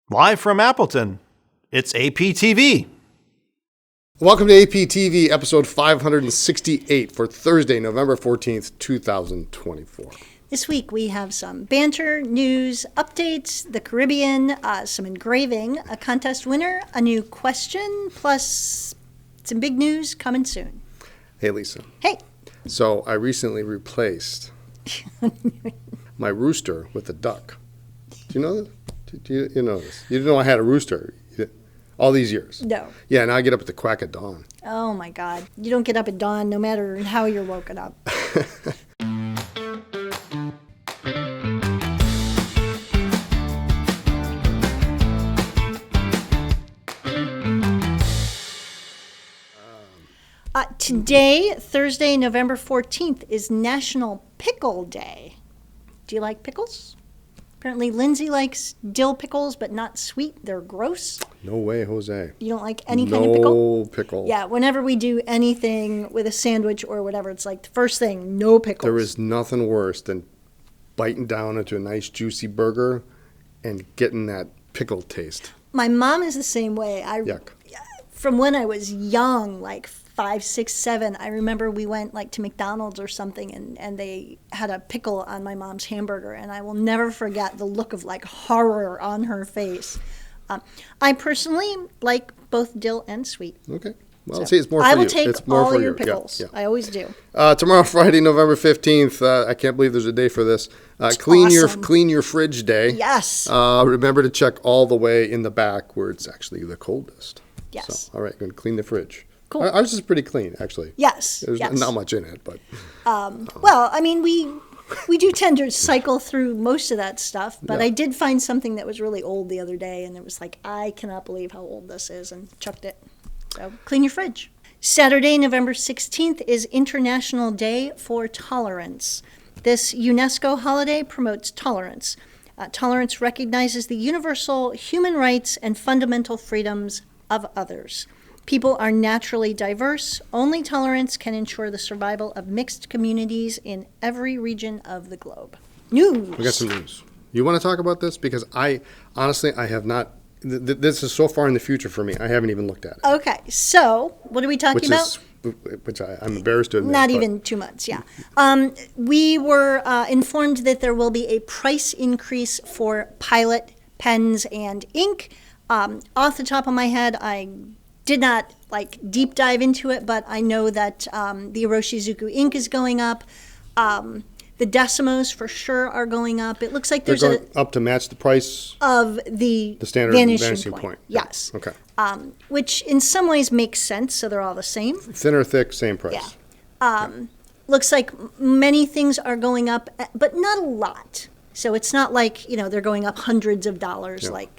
Live from Appleton, it's APTV. Welcome to APTV, episode 568 for Thursday, November 14th, 2024. This week we have some banter, news, updates, the Caribbean, some engraving, a contest winner, a new question, plus some big news coming soon. Hey, Lisa. Hey. So I recently replaced my rooster with a duck. Do you know this? Do you know this? You didn't know I had a rooster all these years? No. Yeah, now I get up at the crack of dawn. Oh, my God. You don't get up at dawn no matter how you're woken up. Today, Thursday, November 14th, is National Pickle Day. Do you like pickles? Apparently, Lindsay likes dill pickles, but not sweet. They're gross. No way, Jose. You don't like any kind of pickle? No pickle. Yeah, whenever we do anything with a sandwich or whatever, it's like the first thing, no pickles. There is nothing worse than biting down into a nice juicy burger and getting that pickle taste. My mom is the same way. Yuck. From when I was young, like 5, 6, 7, I remember we went like to McDonald's or something and they had a pickle on my mom's hamburger, and I will never forget the look of like horror on her face. I personally like both dill and sweet. Okay. Well, So, see, it's more for you. I will take it's more all for your you. pickles. Yeah. I always do. Tomorrow, Friday, November 15th. I can't believe there's a day for this. Clean awesome. your fridge day. Yes. Remember to check all the way in the back where it's actually the coldest. Yes. So, all right, going to clean the fridge. Cool. Ours is pretty clean, actually. Yes. There's yes. not much in it, but Well, I mean, we do tend to cycle through most of that stuff, but Yeah. I did find something that was really old the other day, and it was like, I cannot believe how old this is, and chucked it. So clean your fridge. Saturday, November 16th is International Day for Tolerance. This UNESCO holiday promotes tolerance. Tolerance recognizes the universal human rights and fundamental freedoms of others. People are naturally diverse. Only tolerance can ensure the survival of mixed communities in every region of the globe. News. we got some news. You want to talk about this? Because I have not. This is so far in the future for me. I haven't even looked at it. Okay, so what are we talking about? Which I'm embarrassed to admit. Not but even 2 months, yeah. We were informed that there will be a price increase for Pilot pens and ink. Off the top of my head, I did not deep dive into it, but I know that the Iroshizuku ink is going up. The decimos for sure are going up. It looks like They're there's going up to match the price of the standard vanishing point. Yes. Okay. Which in some ways makes sense, so they're all the same. Thinner, thick, same price. Yeah. Looks like many things are going up, but not a lot. So it's not like, they're going up hundreds of dollars like,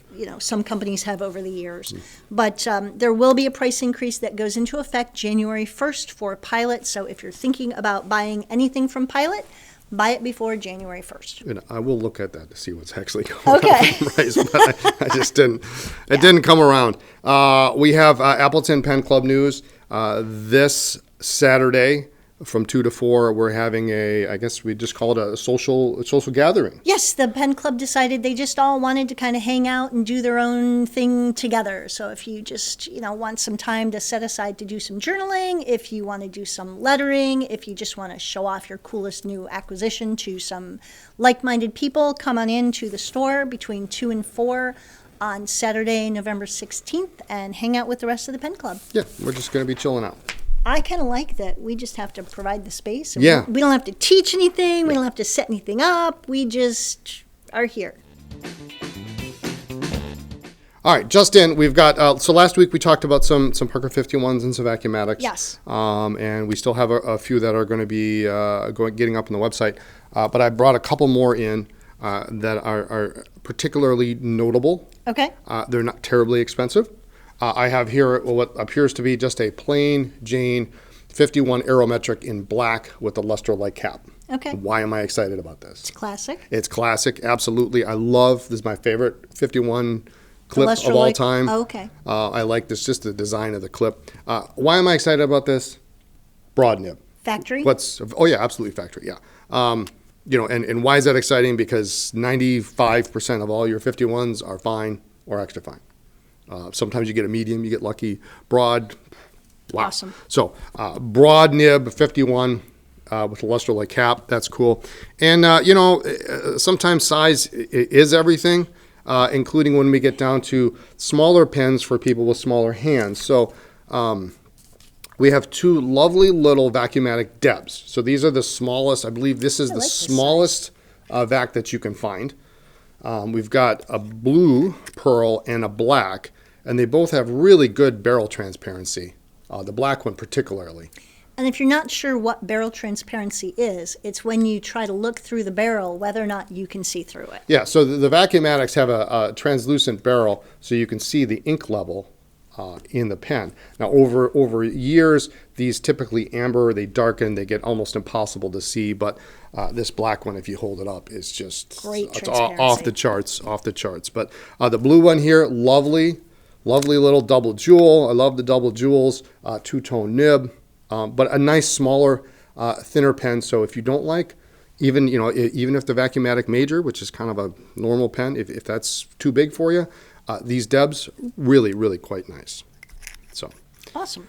some companies have over the years. But there will be a price increase that goes into effect January 1st for Pilot. So if you're thinking about buying anything from Pilot, buy it before January 1st. And I will look at that to see what's actually going Okay. on in price, but I just didn't. It didn't come around. We have Appleton Pen Club news this Saturday from 2 to 4. We're having I guess we just call it a social gathering. Yes, the Pen Club decided they just all wanted to kind of hang out and do their own thing together. So if you just, want some time to set aside to do some journaling, if you want to do some lettering, if you just want to show off your coolest new acquisition to some like-minded people, come on in to the store between 2 and 4 on Saturday, November 16th, and hang out with the rest of the Pen Club. Yeah, we're just going to be chilling out. I kind of like that we just have to provide the space. And Yeah. We don't have to teach anything. We don't have to set anything up. We just are here. All right, just in, we've got, so last week we talked about some Parker 51s and some Vacuumatics. Yes. And we still have a few that are going to be getting up on the website. But I brought a couple more in that are particularly notable. Okay. They're not terribly expensive. I have here what appears to be just a plain Jane 51 Aerometric in black with a luster-like cap. Okay. Why am I excited about this? It's classic. It's classic, absolutely. This is my favorite 51 clip of all time. Oh, okay. I like this, just the design of the clip. Why am I excited about this? Broad nib. Factory? Yeah, absolutely factory, yeah. And why is that exciting? Because 95% of all your 51s are fine. or extra fine. Sometimes you get a medium, you get lucky. Broad, wow. Awesome. So broad nib, 51 with a luster-like cap. That's cool. And, sometimes size is everything, including when we get down to smaller pens for people with smaller hands. So we have two lovely little Vacuumatic Debs. So these are the smallest. I believe this is the smallest vac that you can find. We've got a blue pearl and a black, and they both have really good barrel transparency, the black one particularly. And if you're not sure what barrel transparency is, it's when you try to look through the barrel whether or not you can see through it. Yeah, so the Vacuumatics have a translucent barrel, so you can see the ink level in the pen. Now, over years, these typically amber, they darken, they get almost impossible to see, but this black one, if you hold it up, is just Great it's transparency. off the charts. But the blue one here, lovely little double jewel. I love the double jewels, two-tone nib, but a nice smaller, thinner pen. So if you don't like, even if the Vacuumatic Major, which is kind of a normal pen, if that's too big for you, these Debs, really, really quite nice. So Awesome.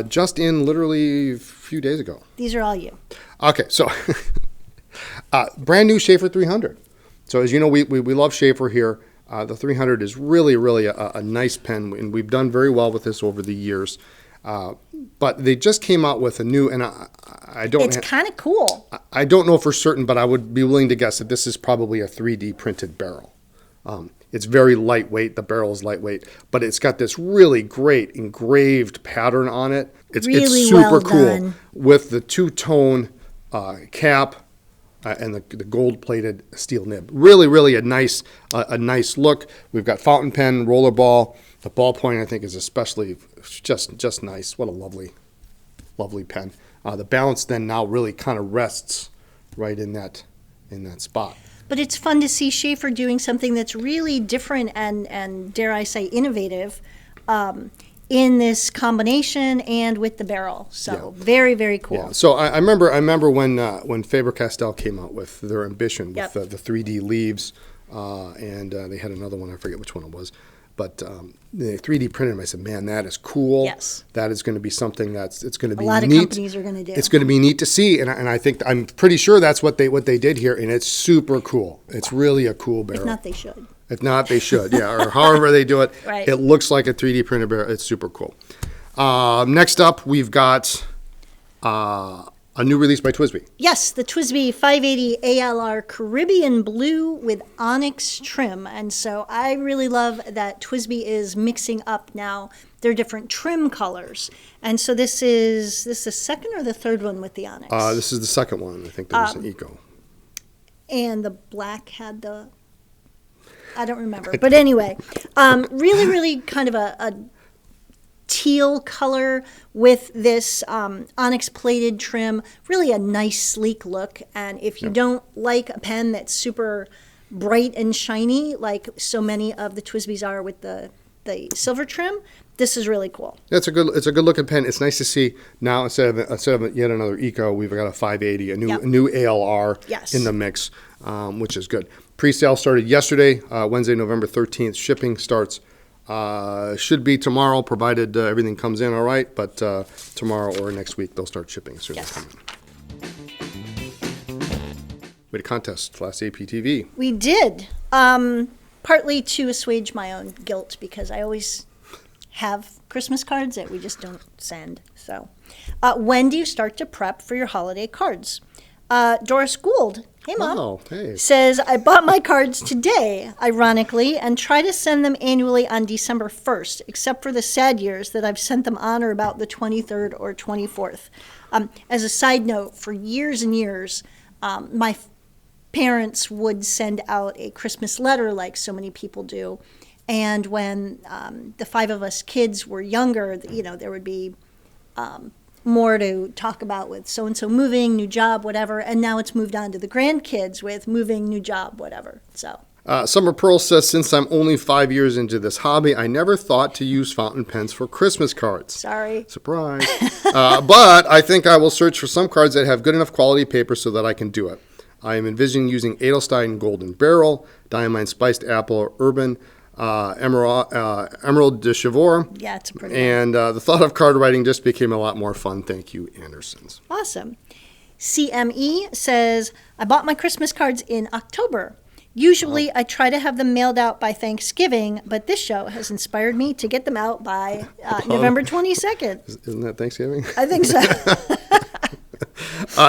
just in literally a few days ago. These are all you. Okay, so brand new Sheaffer 300. So as you know, we love Sheaffer here. The 300 is really, really a nice pen, and we've done very well with this over the years. But they just came out with a new, and I don't. It's kind of cool. I don't know for certain, but I would be willing to guess that this is probably a 3D printed barrel. It's very lightweight. The barrel is lightweight, but it's got this really great engraved pattern on it. It's super well cool done. with the two-tone cap and the gold-plated steel nib. Really, really a nice look. We've got fountain pen, roller ball. The ballpoint, I think, is especially just nice. What a lovely pen. The balance then now really kind of rests right in that spot. But it's fun to see Sheaffer doing something that's really different and dare I say, innovative in this combination and with the barrel. So very, very cool. Yeah. So I remember when Faber-Castell came out with their ambition with the 3D leaves, and they had another one. I forget which one it was. But the 3D printed them. I said, man, that is cool. Yes. That is going to be something it's going to be A lot neat. of companies are going to do. It's going to be neat to see, and I think I'm pretty sure that's what they did here, and it's super cool. It's really a cool barrel. If not, they should. If not, they should. Yeah, or however they do it. Right. It looks like a 3D printed barrel. It's super cool. Next up, we've got a new release by TWSBI. Yes, the TWSBI 580 ALR Caribbean Blue with Onyx trim. And so I really love that TWSBI is mixing up now their different trim colors. And so this is the second or the third one with the Onyx? This is the second one. I think there was an Eco. And the black had I don't remember. But anyway, really, really kind of a teal color with this onyx plated trim. Really a nice sleek look. And if you don't like a pen that's super bright and shiny like so many of the TWSBIs are with the silver trim, this is really cool. It's a good looking pen. It's nice to see now instead of yet another Eco, we've got a 580, a new ALR in the mix, which is good. Pre-sale started yesterday, Wednesday, November 13th. Shipping starts should be tomorrow, provided everything comes in all right. But tomorrow or next week, they'll start shipping as soon as they come in. We had a contest last APTV. We did, partly to assuage my own guilt because I always have Christmas cards that we just don't send. So, when do you start to prep for your holiday cards? Doris Gould, hey Mom, says, I bought my cards today, ironically, and try to send them annually on December 1st, except for the sad years that I've sent them on or about the 23rd or 24th. As a side note, for years and years, my parents would send out a Christmas letter like so many people do. And when the five of us kids were younger, there would be more to talk about with so-and-so moving, new job, whatever. And now it's moved on to the grandkids with moving, new job, whatever. So. Summer Pearl says, since I'm only 5 years into this hobby, I never thought to use fountain pens for Christmas cards. Sorry. Surprise. But I think I will search for some cards that have good enough quality paper so that I can do it. I am envisioning using Edelstein Golden Barrel, Diamine Spiced Apple, or Urban. Emerald de Chavour. Yeah, it's a pretty one. And the thought of card writing just became a lot more fun. Thank you, Andersons. Awesome. CME says, I bought my Christmas cards in October. Usually I try to have them mailed out by Thanksgiving, but this show has inspired me to get them out by November 22nd. Isn't that Thanksgiving? I think so.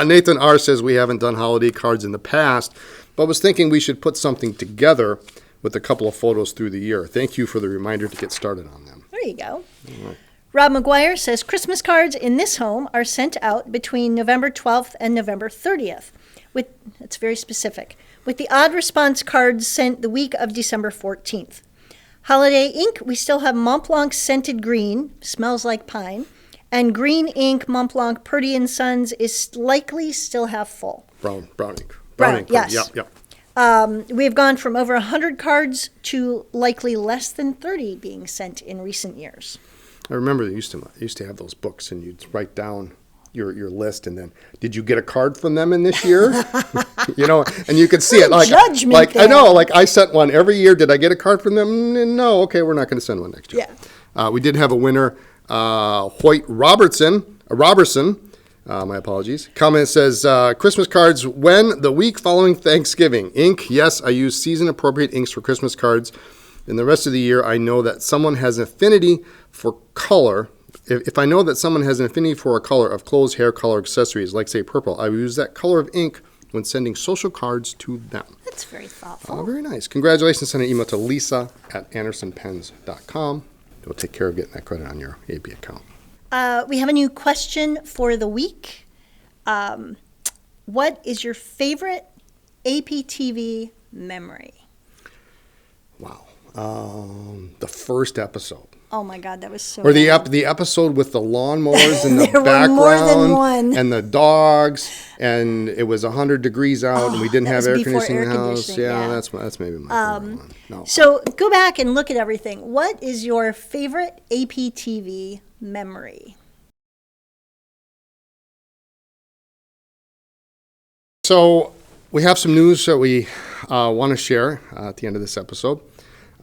Nathan R. says we haven't done holiday cards in the past, but was thinking we should put something together with a couple of photos through the year. Thank you for the reminder to get started on them. There you go. Rob McGuire says Christmas cards in this home are sent out between November 12th and November 30th. That's very specific. With the odd response cards sent the week of December 14th. Holiday ink, we still have Mont Blanc scented green, smells like pine, and green ink Mont Blanc Purdy & Sons is likely still half full. Brown ink. Brown, ink. yes. Yep. We've gone from over 100 cards to likely less than 30 being sent in recent years. I remember they used to have those books, and you'd write down your list, and then did you get a card from them in this year? And you could see it Judgment I know, I sent one every year. Did I get a card from them? No. Okay, we're not going to send one next year. Yeah. We did have a winner, Hoyt Robertson. My apologies. Comment says, Christmas cards when? The week following Thanksgiving. Ink, yes, I use season-appropriate inks for Christmas cards. And the rest of the year, I know that someone has an affinity for color. If I know that someone has an affinity for a color of clothes, hair color, accessories, like, say, purple, I will use that color of ink when sending social cards to them. That's very thoughtful. Very nice. Congratulations. Send an email to lisa@andersonpens.com. We'll take care of getting that credit on your AP account. We have a new question for the week. What is your favorite APTV memory? Wow. The first episode. Oh my God, that was so Or the bad. the episode with the lawnmowers in the There were background. more than one. And the dogs. And it was 100 degrees out and we didn't that have was air before conditioning in the air house. conditioning, Yeah, yeah. that's maybe my favorite one. No. So go back and look at everything. What is your favorite APTV memory? So we have some news that we want to share at the end of this episode.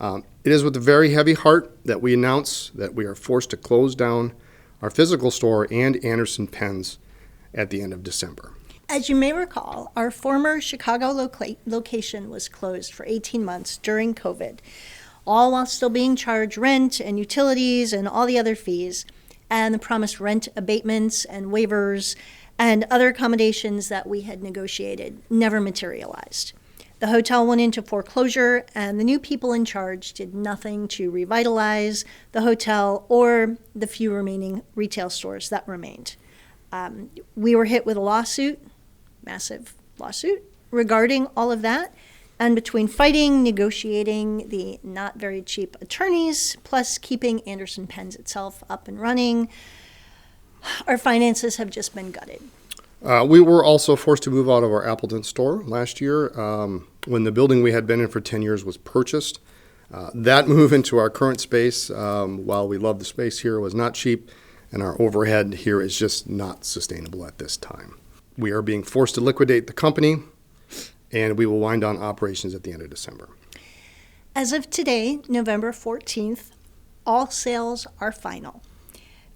It is with a very heavy heart that we announce that we are forced to close down our physical store and Anderson Pens at the end of December. As you may recall, our former Chicago location was closed for 18 months during COVID, all while still being charged rent and utilities and all the other fees, and the promised rent abatements and waivers and other accommodations that we had negotiated never materialized. The hotel went into foreclosure, and the new people in charge did nothing to revitalize the hotel or the few remaining retail stores that remained. We were hit with a lawsuit, massive lawsuit, regarding all of that. And between fighting, negotiating the not very cheap attorneys, plus keeping Anderson Pens itself up and running, our finances have just been gutted. We were also forced to move out of our Appleton store last year when the building we had been in for 10 years was purchased. That move into our current space, while we love the space here, was not cheap, and our overhead here is just not sustainable at this time. We are being forced to liquidate the company, and we will wind down operations at the end of December. As of today, November 14th, all sales are final.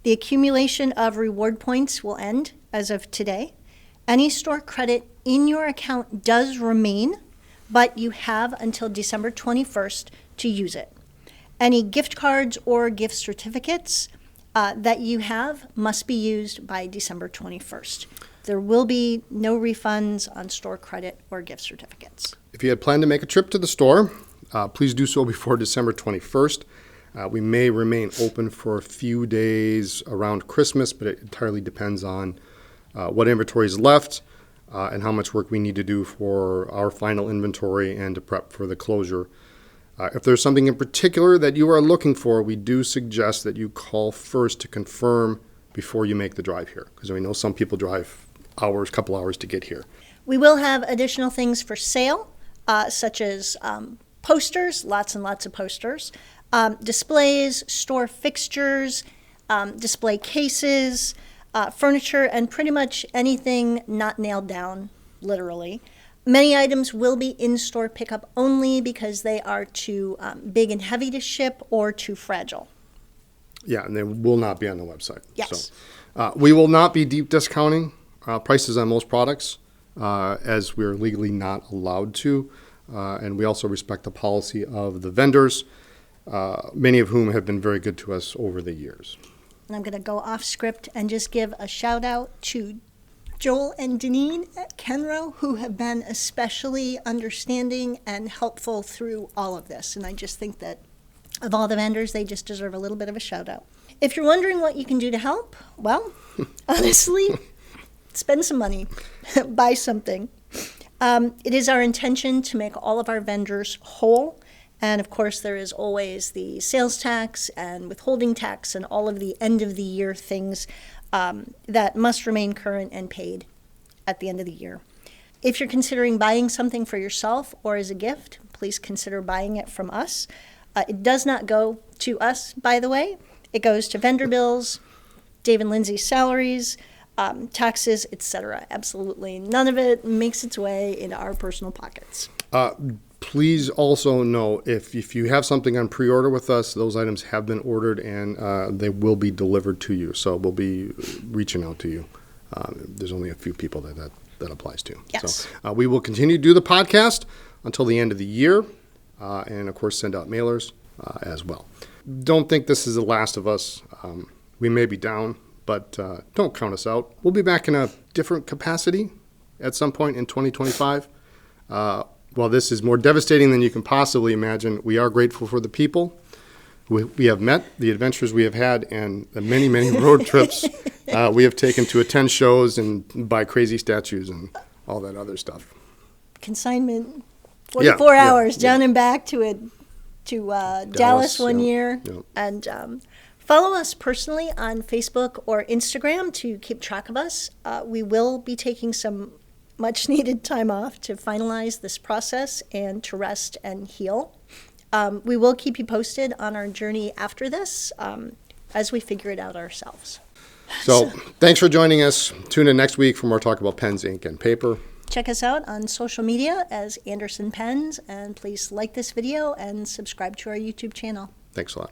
The accumulation of reward points will end as of today. Any store credit in your account does remain, but you have until December 21st to use it. Any gift cards or gift certificates that you have must be used by December 21st. There will be no refunds on store credit or gift certificates. If you had planned to make a trip to the store, please do so before December 21st. We may remain open for a few days around Christmas, but it entirely depends on what inventory is left and how much work we need to do for our final inventory and to prep for the closure. If there's something in particular that you are looking for, we do suggest that you call first to confirm before you make the drive here, because we know some people drive couple hours to get here. We will have additional things for sale, such as posters, lots and lots of posters, displays, store fixtures, display cases, furniture, and pretty much anything not nailed down, literally, Many items will be in-store pickup only because they are too big and heavy to ship or too fragile. Yeah, and they will not be on the website. Yes. So, we will not be deep discounting prices on most products as we're legally not allowed to. And we also respect the policy of the vendors, many of whom have been very good to us over the years. And I'm going to go off script and just give a shout out to Joel and Deneen at Kenro, who have been especially understanding and helpful through all of this. And I just think that of all the vendors, they just deserve a little bit of a shout out. If you're wondering what you can do to help, well, honestly, spend some money, buy something. It is our intention to make all of our vendors whole. And of course, there is always the sales tax and withholding tax and all of the end of the year things that must remain current and paid at the end of the year. If you're considering buying something for yourself or as a gift, please consider buying it from us. It does not go to us, by the way. It goes to vendor bills, Dave and Lindsay's salaries, taxes, etc. Absolutely none of it makes its way into our personal pockets. Please also know if you have something on pre-order with us, those items have been ordered and they will be delivered to you. So we'll be reaching out to you. There's only a few people that applies to. Yes. So we will continue to do the podcast until the end of the year and, of course, send out mailers as well. Don't think this is the last of us. We may be down, but don't count us out. We'll be back in a different capacity at some point in 2025. While this is more devastating than you can possibly imagine, we are grateful for the people we have met, the adventures we have had, and the many, many road trips we have taken to attend shows and buy crazy statues and all that other stuff. Consignment, 44 hours down and back to Dallas one year. Yeah. And follow us personally on Facebook or Instagram to keep track of us. We will be taking some much needed time off to finalize this process and to rest and heal. We will keep you posted on our journey after this as we figure it out ourselves. So thanks for joining us. Tune in next week for more talk about pens, ink, and paper. Check us out on social media as Anderson Pens, and please like this video and subscribe to our YouTube channel. Thanks a lot.